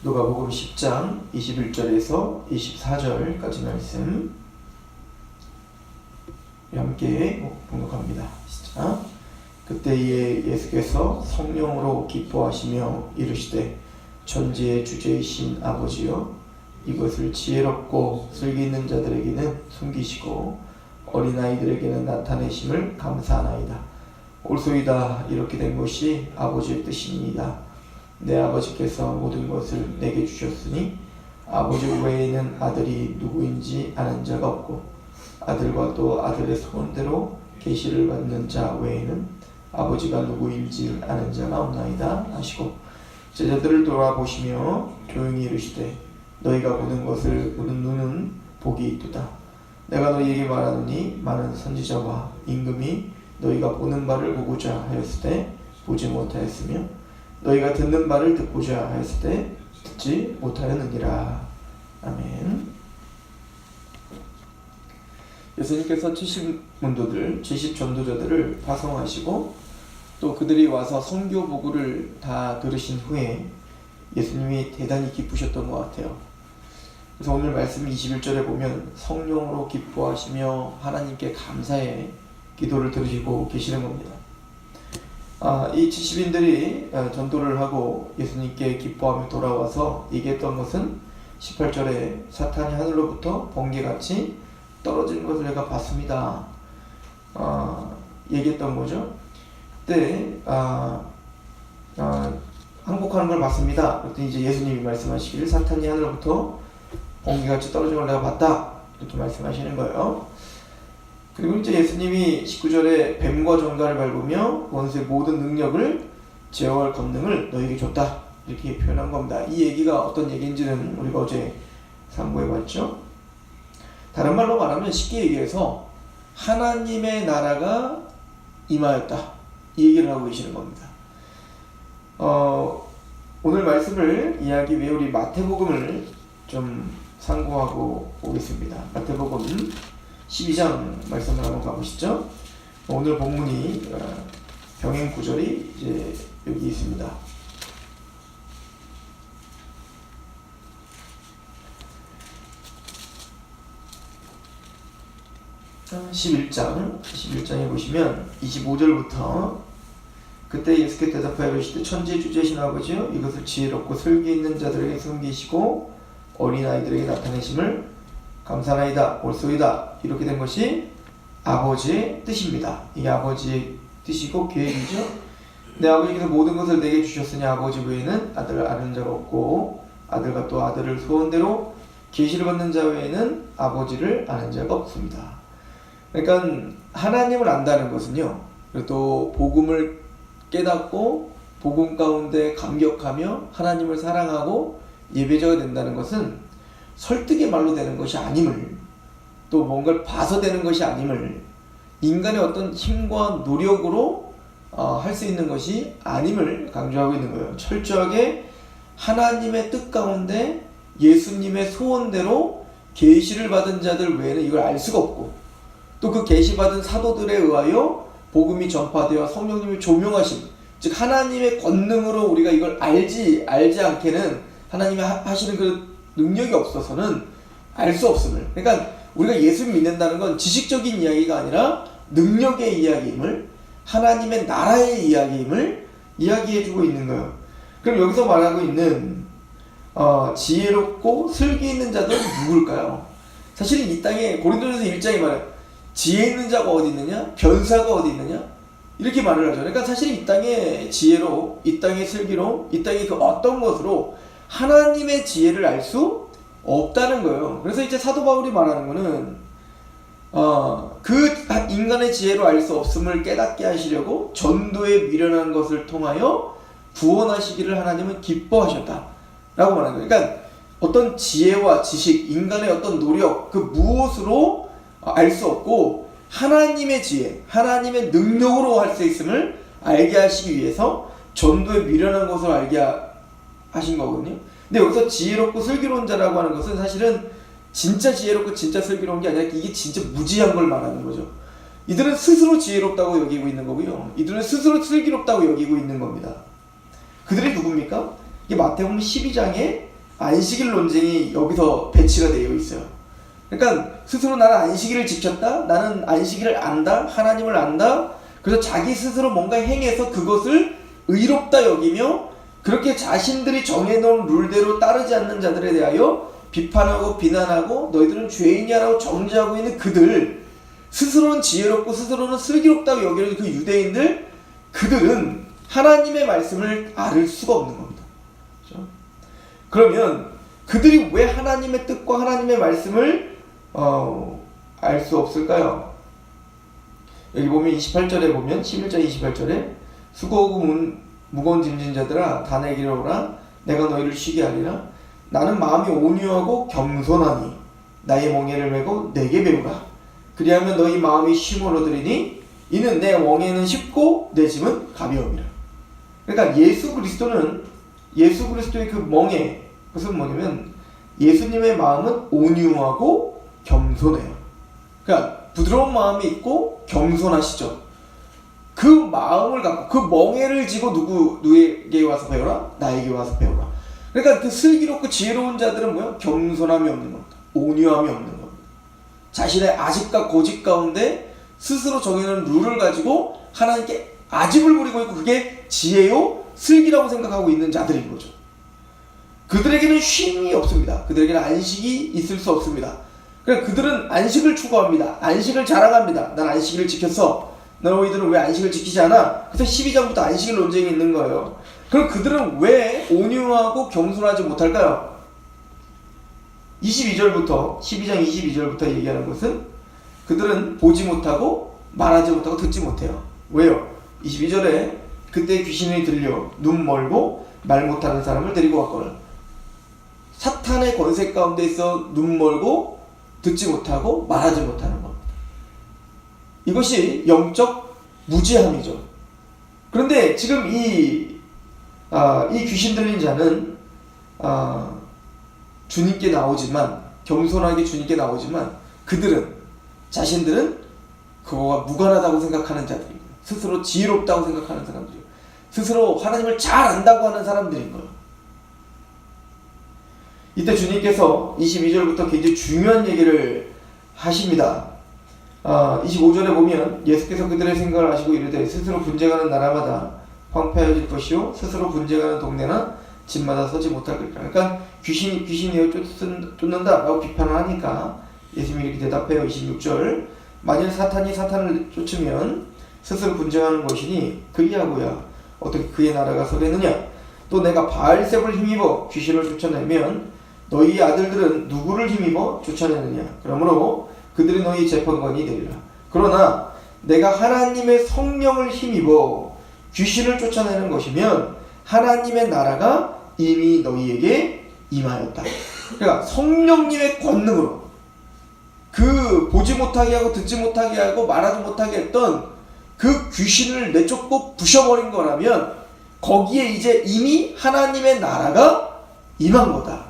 누가복음 10장 21절에서 24절까지 말씀 함께 봉독합니다. 시작. 그때에 예수께서 성령으로 기뻐하시며 이르시되 천지의 주제이신 아버지여 이것을 지혜롭고 슬기 있는 자들에게는 숨기시고 어린아이들에게는 나타내심을 감사하나이다. 옳소이다. 이렇게 된 것이 아버지의 뜻이니이다. 내 아버지께서 모든 것을 내게 주셨으니 아버지 외에는 아들이 누구인지 아는 자가 없고 아들과 또 아들의 소원대로 계시를 받는 자 외에는 아버지가 누구인지 아는 자가 없나이다 하시고 제자들을 돌아보시며 조용히 이르시되 너희가 보는 것을 보는 눈은 복이 있도다. 내가 너희에게 말하노니 많은 선지자와 임금이 너희가 보는 바를 보고자 하였을 때 보지 못하였으며 너희가 듣는 바를 듣고자 하였을 때 듣지 못하였느니라. 아멘. 예수님께서 70문도들, 70전도자들을 파송하시고 또 그들이 와서 선교 보고를 다 들으신 후에 예수님이 대단히 기쁘셨던 것 같아요. 그래서 오늘 말씀 21절에 보면 성령으로 기뻐하시며 하나님께 감사해 기도를 들으시고 계시는 겁니다. 이 70인들이 전도를 하고 예수님께 기뻐하며 돌아와서 얘기했던 것은 18절에 사탄이 하늘로부터 번개같이 떨어지는 것을 내가 봤습니다. 얘기했던 거죠. 그때 항복하는 걸 봤습니다. 그때 이제 예수님이 말씀하시기를 사탄이 하늘로부터 번개같이 떨어지는 걸 내가 봤다. 이렇게 말씀하시는 거예요. 그리고 이제 예수님이 19절에 뱀과 전갈을 밟으며 원수의 모든 능력을 제어할 권능을 너에게 줬다. 이렇게 표현한 겁니다. 이 얘기가 어떤 얘기인지는 우리가 어제 상고해봤죠. 다른 말로 말하면 쉽게 얘기해서 하나님의 나라가 임하였다. 이 얘기를 하고 계시는 겁니다. 오늘 말씀을 이해하기 위해 우리 마태복음을 좀 상고하고 오겠습니다. 마태복음 12장 말씀을 한번 가보시죠. 오늘 본문이 병행 구절이 이제 여기 있습니다. 11장에 보시면 25절부터 그때 예수께 대답하여 이르시되 천지의 주제이신 아버지여 이것을 지혜롭고 슬기 있는 자들에게 숨기시고 어린아이들에게 나타내심을 감사나이다. 옳소이다. 이렇게 된 것이 아버지의 뜻입니다. 이게 아버지의 뜻이고 계획이죠. 내 아버지께서 모든 것을 내게 주셨으니 아버지 외에는 아들을 아는 자가 없고 아들과 또 아들을 소원대로 계시를 받는 자 외에는 아버지를 아는 자가 없습니다. 그러니까 하나님을 안다는 것은요, 그리고 또 복음을 깨닫고 복음 가운데 감격하며 하나님을 사랑하고 예배자가 된다는 것은 설득의 말로 되는 것이 아님을, 또 뭔가를 봐서 되는 것이 아님을, 인간의 어떤 힘과 노력으로 할 수 있는 것이 아님을 강조하고 있는 거예요. 철저하게 하나님의 뜻 가운데 예수님의 소원대로 계시를 받은 자들 외에는 이걸 알 수가 없고, 또 그 계시받은 사도들에 의하여 복음이 전파되어 성령님이 조명하심, 즉 하나님의 권능으로 우리가 이걸 알지 않게는 하나님이 하시는 그 능력이 없어서는 알 수 없음을. 그러니까 우리가 예수 믿는다는 건 지식적인 이야기가 아니라 능력의 이야기임을, 하나님의 나라의 이야기임을 이야기해주고 있는 거예요. 그럼 여기서 말하고 있는 지혜롭고 슬기 있는 자들은 누굴까요? 사실은 이 땅에 고린도전서 1장에 말해요. 지혜 있는 자가 어디 있느냐? 변사가 어디 있느냐? 이렇게 말을 하죠. 그러니까 사실 이 땅의 지혜로, 이 땅의 슬기로, 이 땅의 그 어떤 것으로 하나님의 지혜를 알 수 없다는 거예요. 그래서 이제 사도 바울이 말하는 거는 그 인간의 지혜로 알 수 없음을 깨닫게 하시려고 전도에 미련한 것을 통하여 구원하시기를 하나님은 기뻐하셨다 라고 말하는 거예요. 그러니까 어떤 지혜와 지식, 인간의 어떤 노력, 그 무엇으로 알 수 없고 하나님의 지혜, 하나님의 능력으로 할 수 있음을 알게 하시기 위해서 전도에 미련한 것을 알게 하신 거거든요. 근데 여기서 지혜롭고 슬기로운 자라고 하는 것은 사실은 진짜 지혜롭고 진짜 슬기로운 게 아니라 이게 진짜 무지한 걸 말하는 거죠. 이들은 스스로 지혜롭다고 여기고 있는 거고요. 이들은 스스로 슬기롭다고 여기고 있는 겁니다. 그들이 누굽니까? 이게 마태복음 12장에 안식일 논쟁이 여기서 배치가 되어 있어요. 그러니까 스스로 나는 안식일을 지켰다, 나는 안식일을 안다, 하나님을 안다. 그래서 자기 스스로 뭔가 행해서 그것을 의롭다 여기며 그렇게 자신들이 정해놓은 룰대로 따르지 않는 자들에 대하여 비판하고 비난하고 너희들은 죄인이라고 정죄하고 있는 그들, 스스로는 지혜롭고 스스로는 슬기롭다고 여기는 그 유대인들, 그들은 하나님의 말씀을 알 수가 없는 겁니다. 그렇죠? 그러면 그들이 왜 하나님의 뜻과 하나님의 말씀을 알 수 없을까요? 여기 보면 28절에 보면 11장 28절에 수고하고 무거운 짐진 자들아 다 내게로 오라 내가 너희를 쉬게 하리라. 나는 마음이 온유하고 겸손하니 나의 멍에를 메고 내게 배우라. 그리하면 너희 마음이 쉼을 얻으리니 이는 내 멍에는 쉽고 내 짐은 가벼움이라. 그러니까 예수 그리스도의 그 멍에, 그것은 뭐냐면 예수님의 마음은 온유하고 겸손해요. 그러니까 부드러운 마음이 있고 겸손하시죠. 그 마음을 갖고 그 멍에를 지고 누구에게 와서 배우라? 나에게 와서 배우라. 그러니까 그 슬기롭고 지혜로운 자들은 뭐야? 겸손함이 없는 겁니다. 온유함이 없는 겁니다. 자신의 아집과 고집 가운데 스스로 정해놓은 룰을 가지고 하나님께 아집을 부리고 있고 그게 지혜요 슬기라고 생각하고 있는 자들인 거죠. 그들에게는 쉼이 없습니다. 그들에게는 안식이 있을 수 없습니다. 그러니까 그들은 안식을 추구합니다. 안식을 자랑합니다. 난 안식일을 지켰어. 너희들은 왜 안식을 지키지 않아? 그래서 12장부터 안식일 논쟁이 있는 거예요. 그럼 그들은 왜 온유하고 겸손하지 못할까요? 12절부터 12장 22절부터 얘기하는 것은 그들은 보지 못하고 말하지 못하고 듣지 못해요. 왜요? 22절에 그때 귀신이 들려 눈 멀고 말 못하는 사람을 데리고 왔거늘. 사탄의 권세 가운데 있어 눈 멀고 듣지 못하고 말하지 못하는 것. 이것이 영적 무지함이죠. 그런데 지금 이 귀신 들린 자는 주님께 나오지만 겸손하게 주님께 나오지만 자신들은 그거가 무관하다고 생각하는 자들이고 스스로 지혜롭다고 생각하는 사람들이고 스스로 하나님을 잘 안다고 하는 사람들인 거예요. 이때 주님께서 22절부터 굉장히 중요한 얘기를 하십니다. 25절에 보면 예수께서 그들의 생각을 아시고 이르되 스스로 분쟁하는 나라마다 황폐해질 것이요 스스로 분쟁하는 동네나 집마다 서지 못할 것이라. 그러니까 귀신이여 쫓는다라고 비판을 하니까 예수님이 이렇게 대답해요. 26절 만일 사탄이 사탄을 쫓으면 스스로 분쟁하는 것이니 그리하고야 어떻게 그의 나라가 서겠느냐. 또 내가 바알세불을 힘입어 귀신을 쫓아내면 너희 아들들은 누구를 힘입어 쫓아내느냐. 그러므로 그들이 너희 재판관이 되리라. 그러나 내가 하나님의 성령을 힘입어 귀신을 쫓아내는 것이면 하나님의 나라가 이미 너희에게 임하였다. 그러니까 성령님의 권능으로 그 보지 못하게 하고 듣지 못하게 하고 말하지 못하게 했던 그 귀신을 내쫓고 부셔버린 거라면 거기에 이제 이미 하나님의 나라가 임한 거다.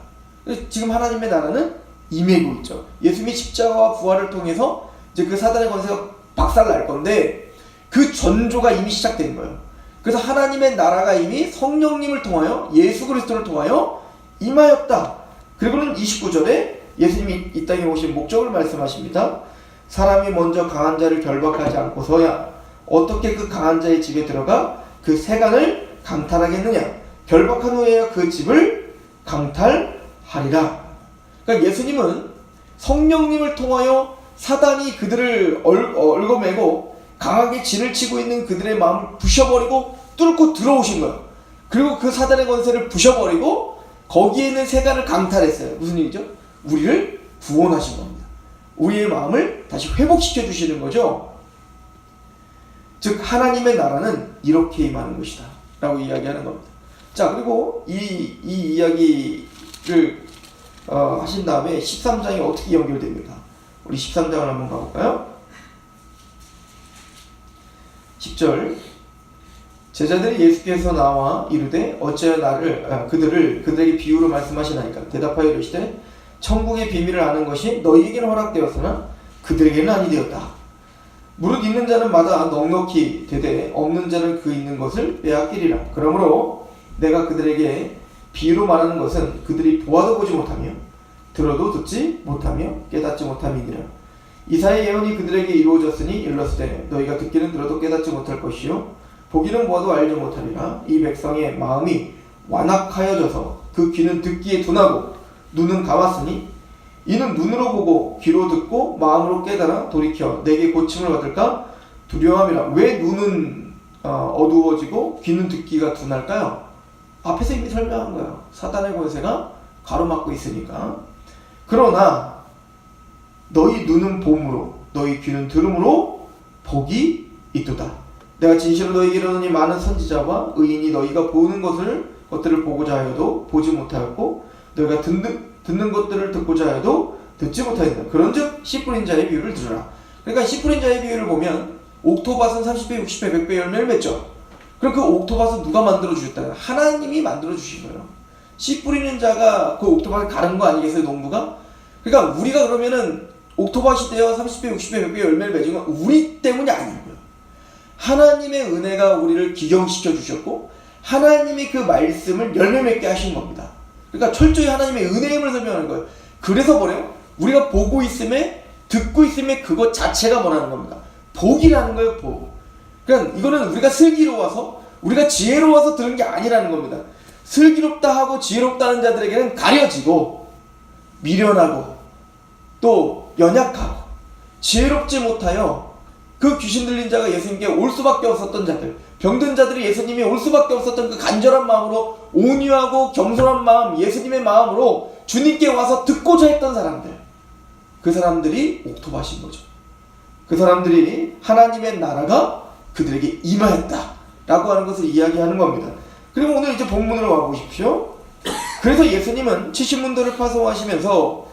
지금 하나님의 나라는 임하고 있죠. 예수님이 십자가와 부활을 통해서 이제 그 사단의 권세가 박살날 건데 그 전조가 이미 시작된 거예요. 그래서 하나님의 나라가 이미 성령님을 통하여 예수 그리스도를 통하여 임하였다. 그리고는 29절에 예수님이 이 땅에 오신 목적을 말씀하십니다. 사람이 먼저 강한 자를 결박하지 않고서야 어떻게 그 강한 자의 집에 들어가 그 세간을 강탈하겠느냐. 결박한 후에야 그 집을 강탈하리라. 그러니까 예수님은 성령님을 통하여 사단이 그들을 얽어매고 강하게 진을 치고 있는 그들의 마음을 부셔버리고 뚫고 들어오신 거예요. 그리고 그 사단의 권세를 부셔버리고 거기에 있는 세간을 강탈했어요. 무슨 얘기죠? 우리를 구원하신 겁니다. 우리의 마음을 다시 회복시켜 주시는 거죠. 즉 하나님의 나라는 이렇게 임하는 것이다 라고 이야기하는 겁니다. 자, 그리고 이 이야기를 하신 다음에 13장이 어떻게 연결됩니까? 우리 13장을 한번 가볼까요? 10절 제자들이 예수께서 나와 이르되 어찌하여 그들에게 비유로 말씀하시나이까. 대답하여 이르시되 천국의 비밀을 아는 것이 너희에게는 허락되었으나 그들에게는 아니 되었다. 무릇 있는 자는 마다 넉넉히 되되 없는 자는 그 있는 것을 빼앗기리라. 그러므로 내가 그들에게 비유로 말하는 것은 그들이 보아도 보지 못하며 들어도 듣지 못하며 깨닫지 못함이니라. 이사의 예언이 그들에게 이루어졌으니 일렀으되 너희가 듣기는 들어도 깨닫지 못할 것이요 보기는 보아도 알지 못하리라. 이 백성의 마음이 완악하여져서 그 귀는 듣기에 둔하고 눈은 감았으니 이는 눈으로 보고 귀로 듣고 마음으로 깨달아 돌이켜 내게 고침을 받을까 두려움이라. 왜 눈은 어두워지고 귀는 듣기가 둔할까요? 앞에서 이미 설명한 거예요. 사단의 권세가 가로막고 있으니까. 그러나 너희 눈은 봄으로 너희 귀는 들음으로 복이 있도다. 내가 진실로 너희에게 이르노니 많은 선지자와 의인이 너희가 보는 것들을 보고자 하여도 보지 못하였고 너희가 듣는 것들을 듣고자 하여도 듣지 못하였다. 그런즉 씨 뿌린 자의 비유를 들으라. 그러니까 씨 뿌린 자의 비유를 보면 옥토밭은 30배, 60배, 100배 열매를 맺죠. 그럼 그 옥토밭은 누가 만들어 주셨다? 하나님이 만들어 주신 거예요. 씨 뿌리는 자가 그 옥토밭을 가른 거 아니겠어요, 농부가? 그러니까 우리가 그러면은 옥토밭이 되어 30배, 60배, 100배 열매를 맺은 건 우리 때문이 아니고요. 하나님의 은혜가 우리를 기경시켜 주셨고 하나님이 그 말씀을 열매 맺게 하신 겁니다. 그러니까 철저히 하나님의 은혜임을 설명하는 거예요. 그래서 뭐래요? 우리가 보고 있음에 듣고 있음에 그것 자체가 뭐라는 겁니다. 복이라는 거예요, 복. 그러니까 이거는 우리가 슬기로워서 우리가 지혜로워서 들은 게 아니라는 겁니다. 슬기롭다 하고 지혜롭다는 자들에게는 가려지고 미련하고 또 연약하고 지혜롭지 못하여 그 귀신 들린 자가 예수님께 올 수밖에 없었던 자들, 병든 자들이 예수님이 올 수밖에 없었던 그 간절한 마음으로 온유하고 겸손한 마음, 예수님의 마음으로 주님께 와서 듣고자 했던 사람들, 그 사람들이 옥토밭인 거죠. 그 사람들이 하나님의 나라가 그들에게 임하였다라고 하는 것을 이야기하는 겁니다. 그리고 오늘 이제 본문으로 와보십시오. 그래서 예수님은 70문도를 파송하시면서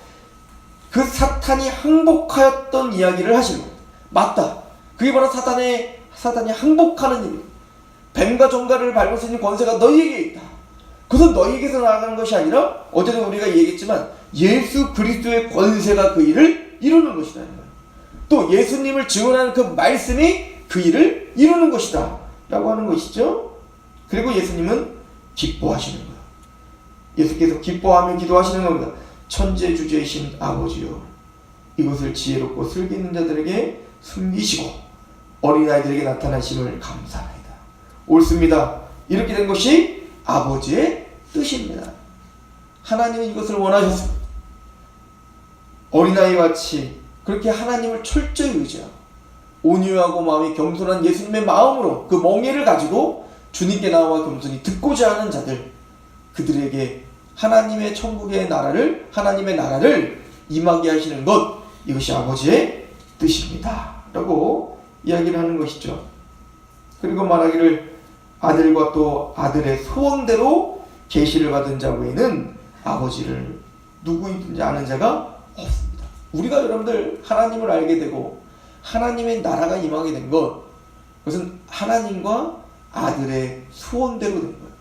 그 사탄이 항복하였던 이야기를 하시는 겁니다. 맞다. 그게 바로 사탄이 항복하는 일이에요. 뱀과 정갈을 밟을 수 있는 권세가 너희에게 있다. 그것은 너희에게서 나아가는 것이 아니라 어제도 우리가 얘기했지만 예수 그리스도의 권세가 그 일을 이루는 것이다. 또 예수님을 증언하는 그 말씀이 그 일을 이루는 것이다 라고 하는 것이죠. 그리고 예수님은 기뻐하시는 거예요. 예수께서 기뻐하며 기도하시는 겁니다. 천재주제이신 아버지여, 이것을 지혜롭고 슬기 있는 자들에게 숨기시고 어린아이들에게 나타나심을 감사합니다. 옳습니다. 이렇게 된 것이 아버지의 뜻입니다. 하나님은 이것을 원하셨습니다. 어린아이같이 그렇게 하나님을 철저히 의지하고 온유하고 마음이 겸손한 예수님의 마음으로 그 멍에를 가지고 주님께 나와 겸손히 듣고자 하는 자들, 그들에게 하나님의 천국의 나라를, 하나님의 나라를 임하게 하시는 것, 이것이 아버지의 뜻입니다 라고 이야기를 하는 것이죠. 그리고 말하기를 아들과 또 아들의 소원대로 계시를 받은 자 외에는 아버지를 누구이든지 아는 자가 없습니다. 우리가 여러분들 하나님을 알게 되고 하나님의 나라가 임하게 된 것, 그것은 하나님과 아들의 소원대로 된 거예요.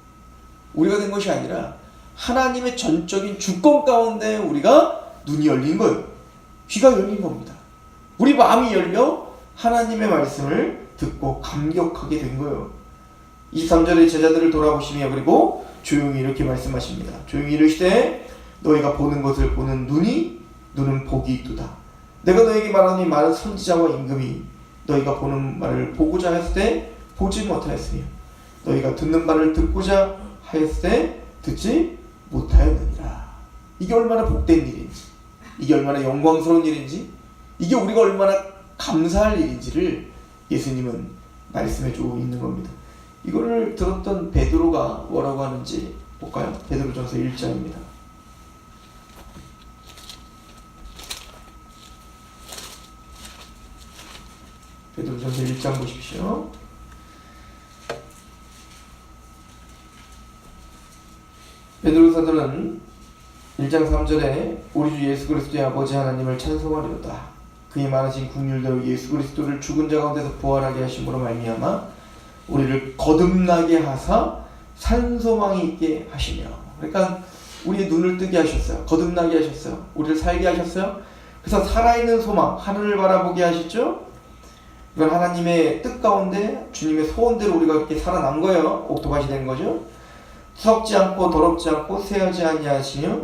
우리가 된 것이 아니라 하나님의 전적인 주권 가운데 우리가 눈이 열린 거예요. 귀가 열린 겁니다. 우리 마음이 열려 하나님의 말씀을 듣고 감격하게 된 거예요. 23절에 제자들을 돌아보시며 그리고 조용히 이렇게 말씀하십니다. 조용히 이르시되 너희가 보는 것을 보는 눈은 복이 있도다. 내가 너희에게 말하니 많은 선지자와 임금이 너희가 보는 바를 보고자 하였을 때 보지 못하였으며 너희가 듣는 바를 듣고자 하였을 때 듣지 못하였느니라. 이게 얼마나 복된 일인지, 이게 얼마나 영광스러운 일인지, 이게 우리가 얼마나 감사할 일인지를 예수님은 말씀해주고 있는 겁니다. 이거를 들었던 베드로가 뭐라고 하는지 볼까요? 베드로전서 1장입니다. 베드로전서 1장 보십시오. 베드로 사도는 1장 3절에 우리 주 예수 그리스도의 아버지 하나님을 찬송하리로다. 그의 많으신 긍휼대로 예수 그리스도를 죽은 자 가운데서 부활하게 하심으로 말미암아 우리를 거듭나게 하사 산소망이 있게 하시며. 그러니까 우리의 눈을 뜨게 하셨어요. 거듭나게 하셨어요. 우리를 살게 하셨어요. 그래서 살아있는 소망, 하늘을 바라보게 하셨죠. 이건 하나님의 뜻 가운데 주님의 소원대로 우리가 이렇게 살아난 거예요. 옥토밭이 된 거죠. 썩지 않고 더럽지 않고 쇠하지 아니하시며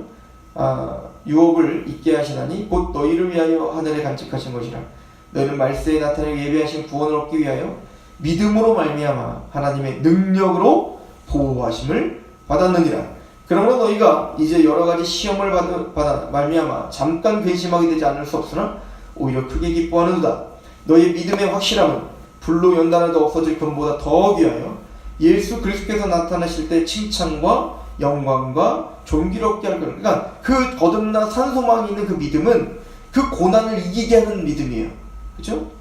유업을 잊게 하시나니 곧 너희를 위하여 하늘에 간직하신 것이라. 너희는 말세에 나타낼 예비하신 구원을 얻기 위하여 믿음으로 말미암아 하나님의 능력으로 보호하심을 받았느니라. 그러므로 너희가 이제 여러가지 시험을 받아 말미암아 잠깐 근심하게 되지 않을 수 없으나 오히려 크게 기뻐하는도다. 너희의 믿음의 확실함은 불로 연단하도 없어질 금보다 더 귀하여 예수 그리스도께서 나타나실 때 칭찬과 영광과 존귀롭게 할 거예요. 그러니까 그 거듭나 산 소망이 있는 그 믿음은 그 고난을 이기게 하는 믿음이에요. 그렇죠?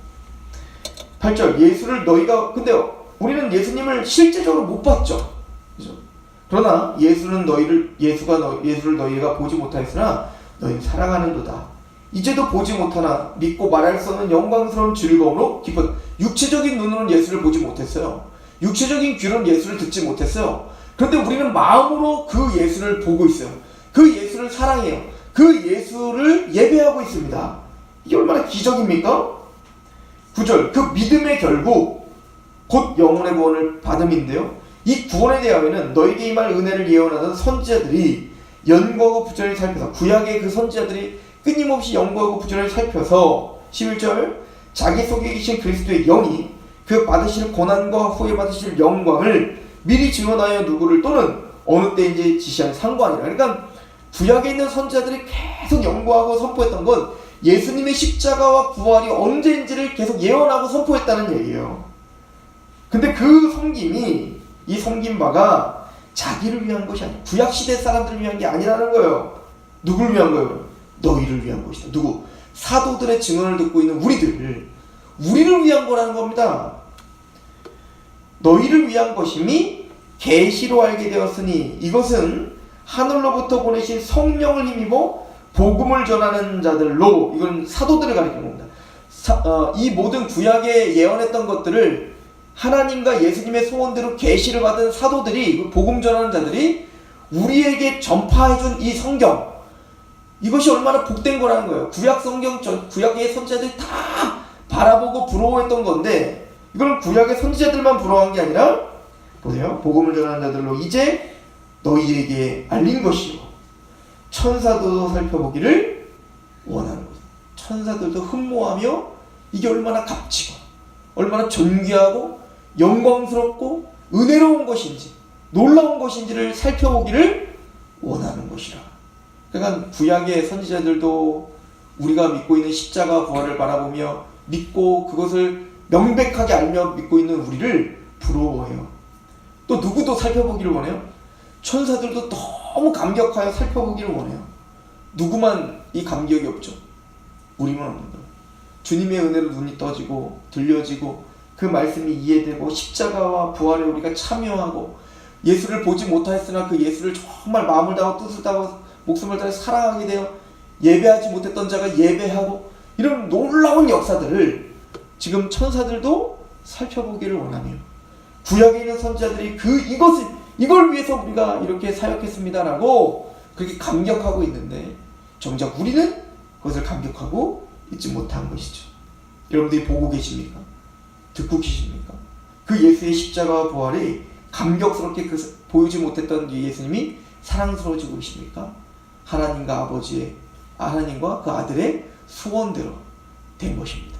8절 예수를 너희가 근데 우리는 예수님을 실제적으로 못 봤죠. 그렇죠? 그러나 예수를 너희가 보지 못하였으나 너희는 사랑하는도다. 이제도 보지 못하나 믿고 말할 수 없는 영광스러운 즐거움으로 기뻐. 육체적인 눈으로는 예수를 보지 못했어요. 육체적인 귀로는 예수를 듣지 못했어요. 그런데 우리는 마음으로 그 예수를 보고 있어요. 그 예수를 사랑해요. 그 예수를 예배하고 있습니다. 이게 얼마나 기적입니까? 9절 그 믿음의 결국 곧 영혼의 구원을 받음인데요. 이 구원에 대하여는 너에게 임할 은혜를 예언하던 선지자들이 연구하고 부지런히 살펴서 구약의 그 선지자들이 끊임없이 연구하고 부지런히 살펴서 11절 자기 속에 계신 그리스도의 영이 그 받으실 고난과 후에 받으실 영광을 미리 증언하여 누구를 또는 어느 때인지 지시한 상관이라. 그러니까 구약에 있는 선지자들이 계속 연구하고 선포했던 건 예수님의 십자가와 부활이 언제인지를 계속 예언하고 선포했다는 얘기예요. 근데 그 섬김이 이 섬김바가 자기를 위한 것이 아니야. 구약시대 사람들을 위한 게 아니라는 거예요. 누구를 위한 거예요? 너희를 위한 것이다. 누구? 사도들의 증언을 듣고 있는 우리를 위한 거라는 겁니다. 너희를 위한 것임이 계시로 알게 되었으니 이것은 하늘로부터 보내신 성령을 힘입어 복음을 전하는 자들로, 이건 사도들을 가리키는 겁니다. 이 모든 구약에 예언했던 것들을 하나님과 예수님의 소원대로 계시를 받은 사도들이, 복음 전하는 자들이 우리에게 전파해준 이 성경, 이것이 얼마나 복된 거라는 거예요. 구약 성경, 구약의 선지자들이 다 바라보고 부러워했던 건데, 이걸 구약의 선지자들만 부러워한 게 아니라, 보세요. 복음을 전하는 자들로 이제 너희에게 알린 것이요. 천사들도 살펴보기를 원하는 것. 천사들도 흠모하며 이게 얼마나 값지고, 얼마나 존귀하고, 영광스럽고, 은혜로운 것인지, 놀라운 것인지를 살펴보기를 원하는 것이라. 그러니까 구약의 선지자들도 우리가 믿고 있는 십자가 부활을 바라보며 믿고 그것을 명백하게 알며 믿고 있는 우리를 부러워해요. 또 누구도 살펴보기를 원해요? 천사들도 너무 감격하여 살펴보기를 원해요. 누구만 이 감격이 없죠? 우리만 없는 거예요. 주님의 은혜로 눈이 떠지고 들려지고 그 말씀이 이해되고 십자가와 부활에 우리가 참여하고 예수를 보지 못하였으나 그 예수를 정말 마음을 다하고 뜻을 다하고 목숨을 다해 사랑하게 되어 예배하지 못했던 자가 예배하고, 이런 놀라운 역사들을 지금 천사들도 살펴보기를 원하며 구약에 있는 선지자들이 이걸 위해서 우리가 이렇게 사역했습니다라고 그렇게 감격하고 있는데, 정작 우리는 그것을 감격하고 있지 못한 것이죠. 여러분들이 보고 계십니까? 듣고 계십니까? 그 예수의 십자가와 부활이 감격스럽게 보이지 못했던 예수님이 사랑스러워지고 계십니까? 하나님과 그 아들의 소원대로 된 것입니다.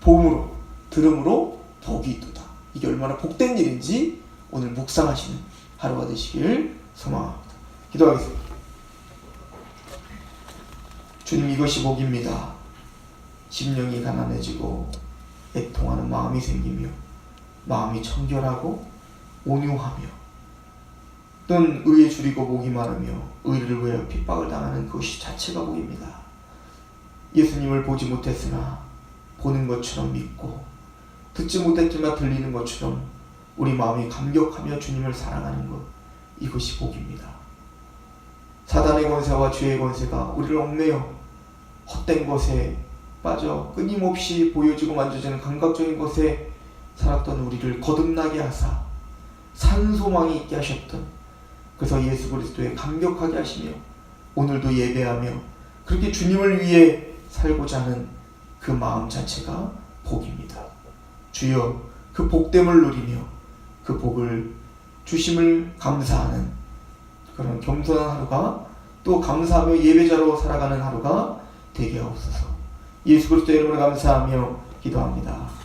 봄으로 들음으로 복이 있도다. 이게 얼마나 복된 일인지 오늘 묵상하시는 하루가 되시길 소망합니다. 기도하겠습니다. 주님, 이것이 복입니다. 심령이 가난해지고 애통하는 마음이 생기며 마음이 청결하고 온유하며 또는 의에 줄이고 목이 마르며 의를 위하여 핍박을 당하는 그것이 자체가 복입니다. 예수님을 보지 못했으나 보는 것처럼 믿고 듣지 못했지만 들리는 것처럼 우리 마음이 감격하며 주님을 사랑하는 것, 이것이 복입니다. 사단의 권세와 죄의 권세가 우리를 얽매여 헛된 것에 빠져 끊임없이 보여지고 만져지는 감각적인 것에 살았던 우리를 거듭나게 하사 산소망이 있게 하셨던, 그래서 예수 그리스도에 감격하게 하시며 오늘도 예배하며 그렇게 주님을 위해 살고자 하는 그 마음 자체가 복입니다. 주여, 그 복됨을 누리며 그 복을 주심을 감사하는 그런 겸손한 하루가 또 감사하며 예배자로 살아가는 하루가 되게 하옵소서. 예수 그리스도 이름으로 감사하며 기도합니다.